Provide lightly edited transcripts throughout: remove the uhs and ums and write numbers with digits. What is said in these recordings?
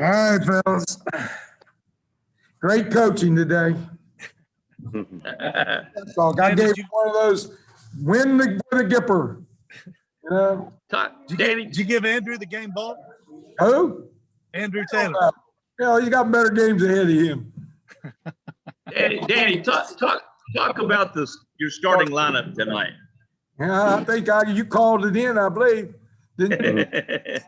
All right, fellas. Great coaching today. That's all. I gave one of those win the Gipper. You know? Did you give Andrew the game ball? Who? Andrew Taylor. Yeah, he's got better games ahead of him. Danny, talk about your starting lineup tonight. Yeah, I think you called it in, I believe. Didn't you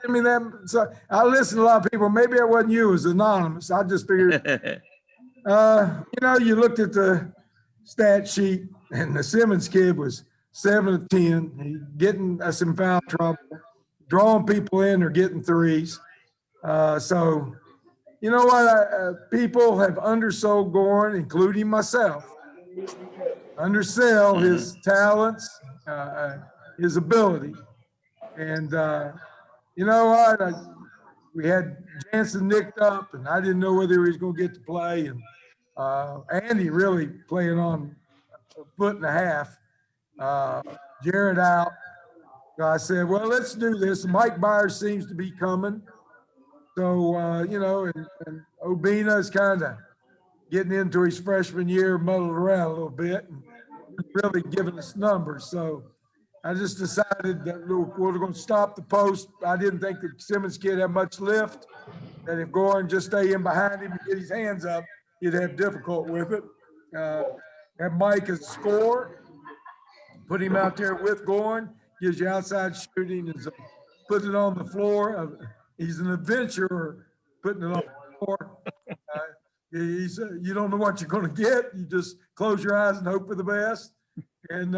send me that? So I listened to a lot of people. Maybe it wasn't you. It was anonymous. I just figured, you looked at the stat sheet and the Simmons kid was 7 of 10. He getting us in foul trouble, drawing people in or getting threes. So, you know what? People have undersold Goran, including myself. Undersell his talents, his ability. And you know what? We had Jansen nicked up, and I didn't know whether he was going to get to play. And Andy really playing on a foot and a half. Jared out. So I said, well, let's do this. Mike Byers seems to be coming. So, and Obina is kind of getting into his freshman year, muddled around a little bit, and really giving us numbers. So I just decided that we're going to stop the post. I didn't think the Simmons kid had much lift, that if Goran just stay in behind him and get his hands up, he'd have difficult with it. Have Mike as a scorer, put him out there with Goran, gives you outside shooting, and put it on the floor. He's an adventurer putting it on the floor. You don't know what you're going to get. You just close your eyes and hope for the best. And,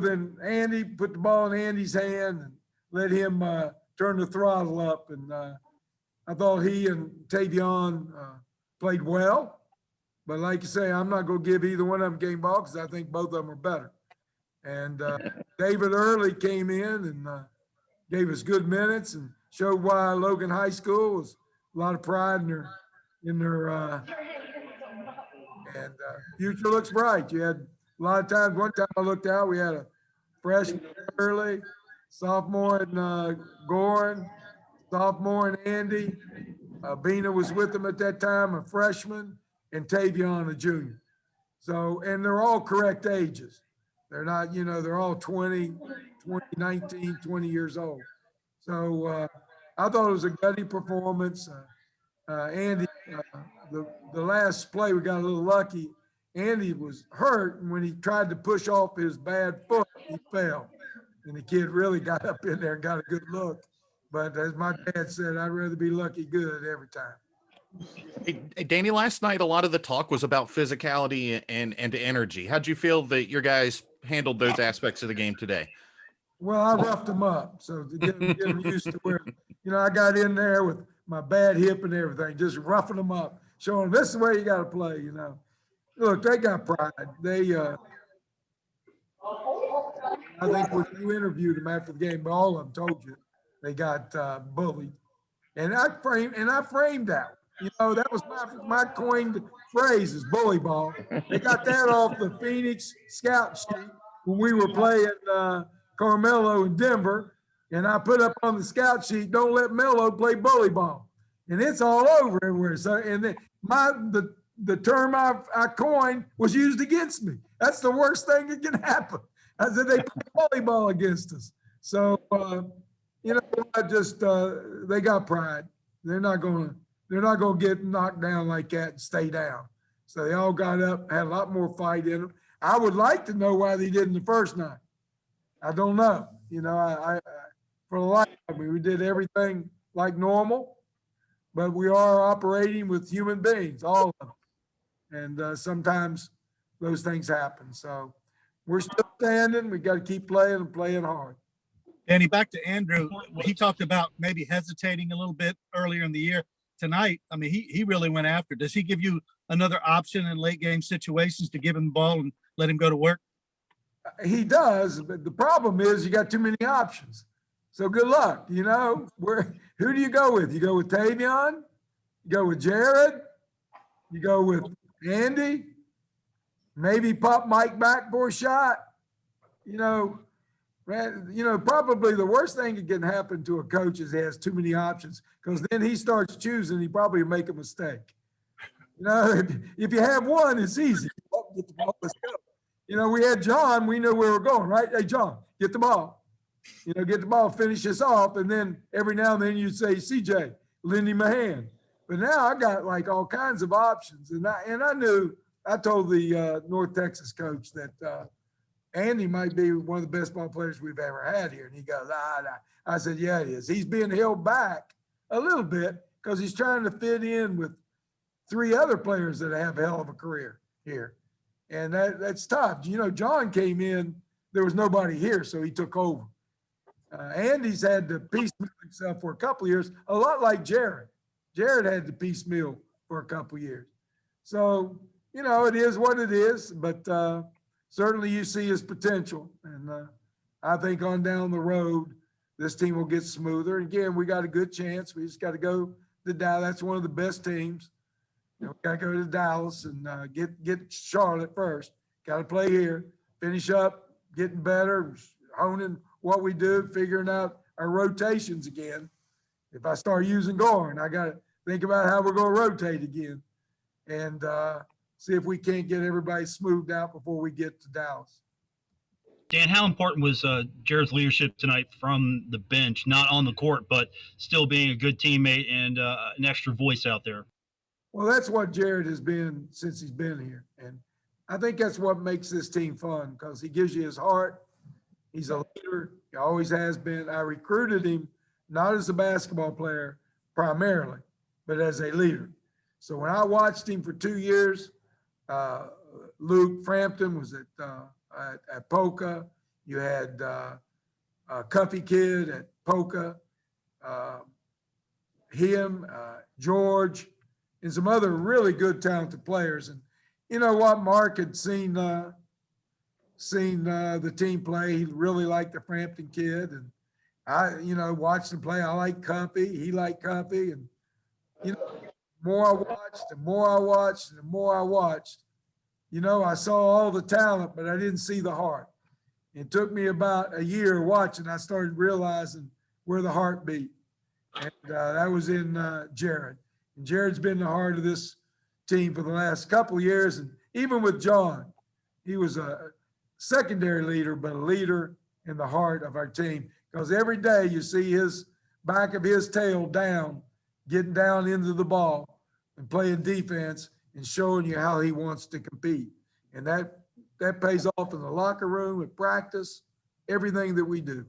then Andy put the ball in Andy's hand and let him turn the throttle up. And I thought he and Tavion played well. But like you say, I'm not going to give either one of them game ball because I think both of them are better. And David Early came in and gave us good minutes and showed why Logan High School was a lot of pride in their future looks bright. You had a lot of times. One time I looked out, we had a freshman Early, sophomore in Goran, sophomore in Andy. Bina was with them at that time, a freshman, and Tavion, a junior. So, and they're all correct ages. They're not, they're all 20, 19, 20 years old. So I thought it was a gutty performance. Andy, the last play, we got a little lucky. Andy was hurt, and when he tried to push off his bad foot, he fell. And the kid really got up in there and got a good look. But as my dad said, I'd rather be lucky good every time. Hey, Danny, last night, a lot of the talk was about physicality and energy. How'd you feel that your guys handled those aspects of the game today? Well, I roughed them up. So to get them used to where, I got in there with my bad hip and everything, just roughing them up, showing them this is the way you got to play, Look, they got pride. They, I think when you interviewed them after the game, all of them told you they got bullied. And I framed that. That was my coined phrase is bully ball. They got that off the Phoenix scout sheet when we were playing Carmelo in Denver. And I put up on the scout sheet, don't let Melo play bully ball. And it's all over everywhere. So, and then the term I coined was used against me. That's the worst thing that can happen. I said they play volleyball against us. So, they got pride. They're not going to get knocked down like that and stay down. So they all got up, had a lot more fight in them. I would like to know why they didn't the first night. I don't know. I for the life of me, we did everything like normal, but we are operating with human beings, all of them. And sometimes those things happen. So we're still standing. We got to keep playing and playing hard. Danny, back to Andrew. He talked about maybe hesitating a little bit earlier in the year. Tonight, I mean, he really went after. Does he give you another option in late game situations to give him the ball and let him go to work? He does, but the problem is you got too many options. So good luck. Who do you go with? You go with Tavion? You go with Jared? You go with Andy? Maybe pop Mike back for a shot? Man, you know, probably the worst thing that can happen to a coach is he has too many options, because then he starts choosing, he probably make a mistake. You know, if you have one, it's easy. Get the ball, let's go. You know, we had John, we knew where we were going, right? Hey, John, get the ball. You know, get the ball, finish us off, and then every now and then you'd say, CJ, lend him a hand. But now I got like all kinds of options, and I knew, I told the North Texas coach that Andy might be one of the best ball players we've ever had here. And he goes, I said, yeah, he is. He's being held back a little bit because he's trying to fit in with 3 other players that have a hell of a career here. And that's tough. You know, John came in, there was nobody here, so he took over. Andy's had to piecemeal himself for a couple of years, a lot like Jared. Jared had to piecemeal for a couple of years. So, you know, it is what it is, but certainly you see his potential. And I think on down the road, this team will get smoother. Again, we got a good chance. We just got to go to Dallas. That's one of the best teams. You know, we got to go to Dallas and get Charlotte first. Got to play here, finish up, getting better, honing what we do, figuring out our rotations again. If I start using Gorin, I got to think about how we're going to rotate again and see if we can't get everybody smoothed out before we get to Dallas. Dan, how important was Jared's leadership tonight from the bench, not on the court, but still being a good teammate and an extra voice out there? Well, that's what Jared has been since he's been here. And I think that's what makes this team fun, because he gives you his heart. He's a leader. He always has been. I recruited him not as a basketball player primarily, but as a leader. So when I watched him for 2 years, Luke Frampton was at Polka. You had Cuffy Kid at Polka, George, and some other really good, talented players. And you know what? Mark had seen the team play. He really liked the Frampton kid, and I, you know, watched him play. I like Cuffy. He liked Cuffy, and you know, the more I watched, the more I watched, and the more I watched, you know, I saw all the talent, but I didn't see the heart. It took me about a year watching. I started realizing where the heart beat, and that was in Jared. And Jared's been the heart of this team for the last couple of years. And even with John, he was a secondary leader, but a leader in the heart of our team. Because every day you see his back of his tail down, getting down into the ball and playing defense and showing you how he wants to compete. And that pays off in the locker room, at practice, everything that we do.